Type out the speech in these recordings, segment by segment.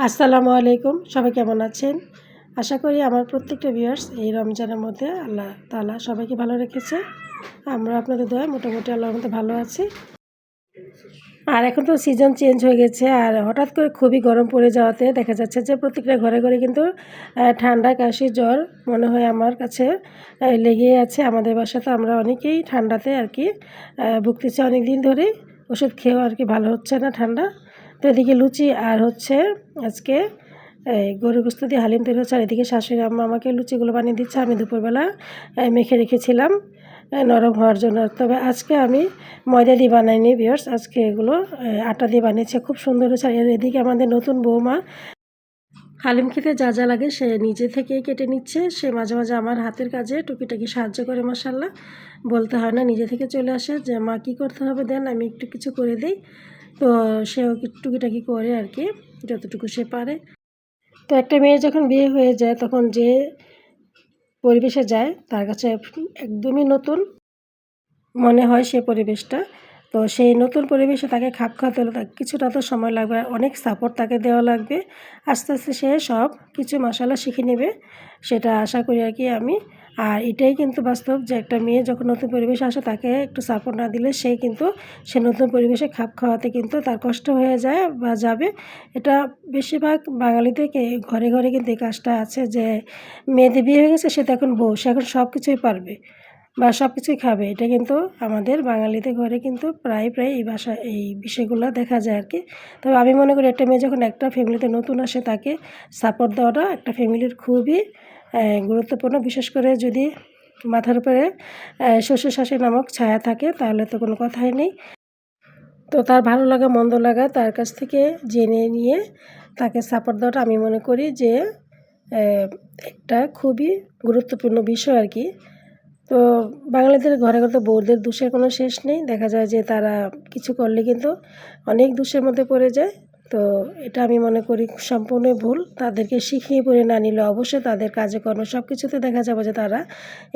আসসালামু আলাইকুম, সবাই কেমন আছেন? আশা করি আমার প্রত্যেকটা ভিউয়ার্স এই রমজানের মধ্যে আল্লাহ তাআলা সবাইকে ভালো রেখেছে। আমরা আপনাদের দয়ায় মোটামুটি আল্লাহর মধ্যে ভালো আছি। আর এখন তো সিজন চেঞ্জ হয়ে গেছে, আর হঠাৎ করে খুবই গরম পড়ে যাওয়াতে দেখা যাচ্ছে যে প্রত্যেকটা ঘরে ঘরে কিন্তু ঠান্ডা, কাশি, জ্বর মনে হয় আমার কাছে লেগেই আছে। আমাদের বাসাতে আমরা অনেকেই ঠান্ডাতে ভুগতেছি অনেক দিন ধরেই। ওষুধ খেয়েও ভালো হচ্ছে না ঠান্ডা। তো এদিকে লুচি আর হচ্ছে আজকে গরুর গোশত দিয়ে হালিম তৈরি হচ্ছে, আর এদিকে শাশুড়ি আম্মা আমাকে লুচিগুলো বানিয়ে দিচ্ছে। আমি দুপুরবেলা মেখে রেখেছিলাম নরম হওয়ার জন্য। তবে আজকে আমি ময়দা দিয়ে বানাইনি ভিউয়ার্স, আজকে এগুলো আটা দিয়ে বানিয়েছে, খুব সুন্দর হয়েছে। আর এদিকে আমাদের নতুন বৌমা হালিম খেতে যা যা লাগে সে নিজে থেকেই কেটে নিচ্ছে। সে মাঝে মাঝে আমার হাতের কাজে টুকিটাকি সাহায্য করে, মাশাআল্লাহ। বলতে হয় না, নিজে থেকে চলে আসে যে মা কী করতে হবে দেন, আমি একটু কিছু করে দিই। তো সেও টুকিটাকি করে যতটুকু সে পারে। তো একটা মেয়ের যখন বিয়ে হয়ে যায় তখন যে পরিবেশে যায় তার কাছে একদমই নতুন মনে হয় সে পরিবেশটা। তো সেই নতুন পরিবেশে তাকে খাপ খাওয়াতে হলে তাকে কিছুটা তো সময় লাগবে, আর অনেক সাপোর্ট তাকে দেওয়া লাগবে। আস্তে আস্তে সে সব কিছু মাশাআল্লাহ শিখে নেবে, সেটা আশা করি আমি। আর এটাই কিন্তু বাস্তব যে একটা মেয়ে যখন নতুন পরিবেশে আসে তাকে একটু সাপোর্ট না দিলে সে নতুন পরিবেশে খাপ খাওয়াতে কিন্তু তার কষ্ট হয়ে যায় বা যাবে। এটা বেশিরভাগ বাঙালিদের ঘরে ঘরে কিন্তু এই কাজটা আছে যে মেয়েদের বিয়ে হয়ে গেছে, সে তো এখন বউ, সে এখন সব কিছুই পারবে বা সব কিছুই খাবে। এটা কিন্তু আমাদের বাঙালিদের ঘরে কিন্তু প্রায় এই বিষয়গুলো দেখা যায়। তবে আমি মনে করি একটা মেয়ে যখন একটা ফ্যামিলিতে নতুন আসে তাকে সাপোর্ট দেওয়াটা একটা ফ্যামিলির খুবই গুরুত্বপূর্ণ। বিশেষ করে যদি মাথার উপরে শ্বশুর শাশুড়ি নামক ছায়া থাকে তাহলে তো কোনো কথাই নেই। তো তার ভালো লাগা মন্দ লাগা তার কাছ থেকে জেনে নিয়ে তাকে সাপোর্ট দেওয়াটা আমি মনে করি যে একটা খুবই গুরুত্বপূর্ণ বিষয়। তো বাঙালিদের ঘরে ঘরে তো বউদের দোষের কোনো শেষ নেই। দেখা যায় যে তারা কিছু করলে কিন্তু অনেক দোষের মধ্যে পড়ে যায়। তো এটা আমি মনে করি সম্পূর্ণই ভুল। তাদেরকে শিখিয়ে পড়ে না নিলে অবশ্যই তাদের কাজে কর্মে সব কিছুতে দেখা যাবে যে তারা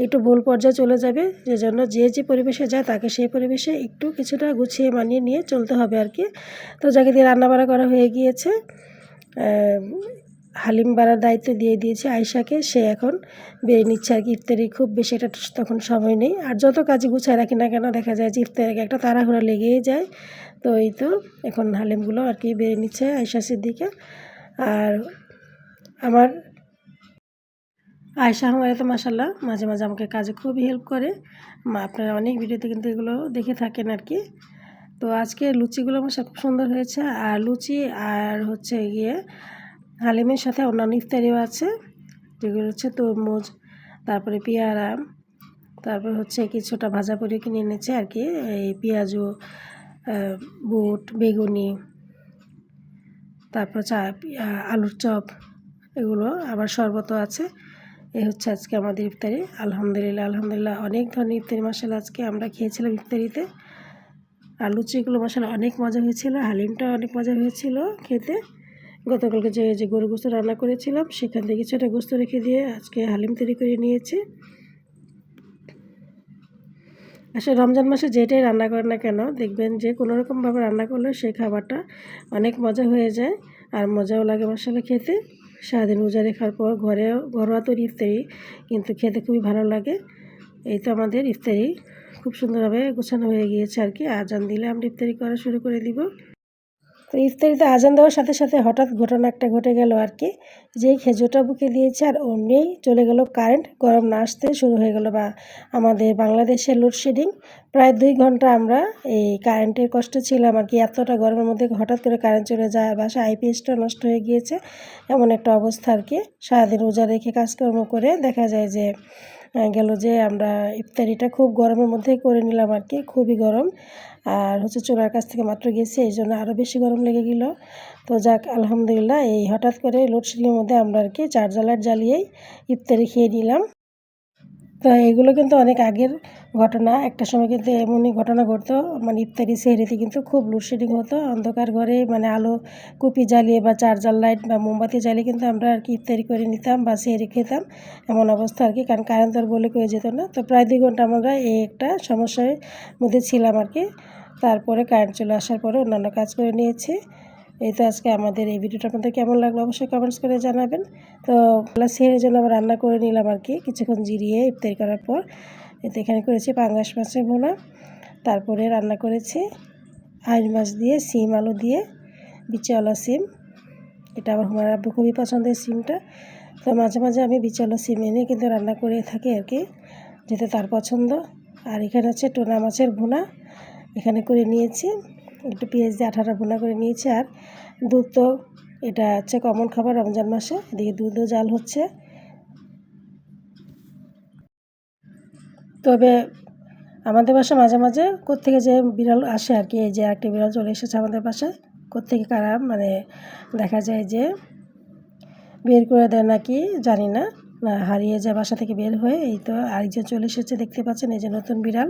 একটু ভুল পর্যায়ে চলে যাবে। যেজন্য যে পরিবেশে যায় তাকে সেই পরিবেশে একটু কিছুটা গুছিয়ে মানিয়ে নিয়ে চলতে হবে। তো যাকে দিয়ে রান্নাবাড়া করা হয়ে গিয়েছে, হালিম বাড়ার দায়িত্ব দিয়ে দিয়েছে আয়েশাকে। সে এখন বেড়ে নিচ্ছে ইফতারি খুব বেশি একটা তখন সময় নেই। আর যত কাজই গুছায় রাখি না কেন দেখা যায় যে ইফতারি একটা তাড়াহুড়া লেগেই যায়। তো এই তো এখন হালিমগুলো বেড়ে নিচ্ছে আয়েশা সিদ্দিকা। আর আমার আয়েশা আমার তো মাশাআল্লাহ মাঝে মাঝে আমাকে কাজে খুবই হেল্প করে। আপনারা অনেক ভিডিওতে কিন্তু এগুলো দেখে থাকেন। তো আজকে লুচিগুলো আমার খুব সুন্দর হয়েছে। আর লুচি আর হচ্ছে গিয়ে হালিমের সাথে অন্যান্য ইফতারিও আছে, যেগুলো হচ্ছে তরমুজ, তারপরে পেয়ারা, তারপর হচ্ছে কিছুটা ভাজা করে কিনে এনেছে এই পেঁয়াজু, বুট, বেগুনি, তারপর আলুর চপ, এগুলো আবার শরবতও আছে। এই হচ্ছে আজকে আমাদের ইফতারি। আলহামদুলিল্লাহ অনেক ধরনের ইফতারি মাশাআল্লাহ আজকে আমরা খেয়েছিলাম ইফতারিতে। আর লুচিগুলো মাশাআল্লাহ অনেক মজা হয়েছিল, হালিমটাও অনেক মজা হয়েছিল খেতে। গতকালকে যে গরু গোশত রান্না করেছিলাম সেখান থেকে কিছুটা গোশত রেখে দিয়ে আজকে হালিম তৈরি করে নিয়েছি। আসলে রমজান মাসে যেটাই রান্না করেন না কেন দেখবেন যে কোনোরকমভাবে রান্না করলে সেই খাবারটা অনেক মজা হয়ে যায়, আর মজাও লাগে মাশাআল্লাহ খেতে। সারাদিন রোজা রেখার পর ঘরোয়া তৈরি ইফতারি কিন্তু খেতে খুবই ভালো লাগে। এই তো আমাদের ইফতারি খুব সুন্দরভাবে গোছানো হয়ে গিয়েছে। আজান দিলে আমরা ইফতারি করা শুরু করে দিব। তো ইফতারিতে আজান দেওয়ার সাথে সাথে হঠাৎ ঘটনা একটা ঘটে গেল। যেই খেজুরটা বুকে দিয়েছে আর অমনিই চলে গেল কারেন্ট, গরম না আসতে শুরু হয়ে গেল বা আমাদের বাংলাদেশের লোডশেডিং। প্রায় 2 ঘন্টা আমরা এই কারেন্টের কষ্ট ছিলাম। এতটা গরমের মধ্যে হঠাৎ করে কারেন্ট চলে যায়, বাসায় আইপিএসটা নষ্ট হয়ে গিয়েছে, এমন একটা অবস্থা। সারাদিন রোজা রেখে কাজকর্ম করে দেখা যায় যে গেল যে আমরা ইফতারিটা খুব গরমের মধ্যেই করে নিলাম। খুবই গরম। আর হচ্ছে চুলার কাছ থেকে মাত্র গেছি, এই জন্য আরও বেশি গরম লেগে গেল। তো যাক আলহামদুলিল্লাহ, এই হঠাৎ করে লোডশেডিংয়ের মধ্যে আমরা চার্জার লাইট জ্বালিয়েই ইফতারি খেয়ে নিলাম। তো এগুলো কিন্তু অনেক আগের ঘটনা। একটা সময় কিন্তু এমনই ঘটনা ঘটতো, ইফতারি সেহরিতে কিন্তু খুব লোডশেডিং হতো। অন্ধকার ঘরে আলো কুপি জ্বালিয়ে বা চার্জার লাইট বা মোমবাতি জ্বালিয়ে কিন্তু আমরা ইফতারি করে নিতাম বা সেহরি খেতাম, এমন অবস্থা। কারণ কারেন্ট তো আর বলে কয়ে যেত না। তো প্রায় 2 ঘন্টা আমরা এই একটা সমস্যার মধ্যে ছিলাম। তারপরে কারেন্ট চলে আসার পরে অন্যান্য কাজ করে নিয়েছি। এই তো আজকে আমাদের এই ভিডিওটা আপনাদের কেমন লাগলো অবশ্যই কমেন্টস করে জানাবেন। তো সেহের জন্য আবার রান্না করে নিলাম আর কি, কিছুক্ষণ জিরিয়ে ইফতারি করার পর। এতে এখানে করেছি পাঙ্গাস মাছের ভুনা, তারপরে রান্না করেছি আইড় মাছ দিয়ে, সিম আলু দিয়ে, বিচওয়ালা সিম। এটা আমার হুমার আব্বু খুবই পছন্দের সিমটা। তো মাঝে মাঝে আমি বিচওয়ালা সিম এনে কিন্তু রান্না করে থাকি আর কি, যেটা তার পছন্দ। আর এখানে হচ্ছে টোনা মাছের ভুনা এখানে করে নিয়েছি, একটু পেঁয়াজ দিয়ে আঠাটা ভুনা করে নিয়েছি। আর দুধ তো এটা হচ্ছে কমন খাবার রমজান মাসে, এদিকে দুধও জাল হচ্ছে। তবে আমাদের বাসায় মাঝে মাঝে কোত্থেকে যে বিড়াল আসে আর কি, এই যে একটা বিড়াল চলে এসেছে আমাদের বাসায়, কোত্থেকে কারা মানে দেখা যায় যে বের করে দেয় নাকি জানি না, হারিয়ে যায় বাসা থেকে বের হয়ে। এই তো আরেকজন চলে এসেছে, দেখতে পাচ্ছেন এই যে নতুন বিড়াল।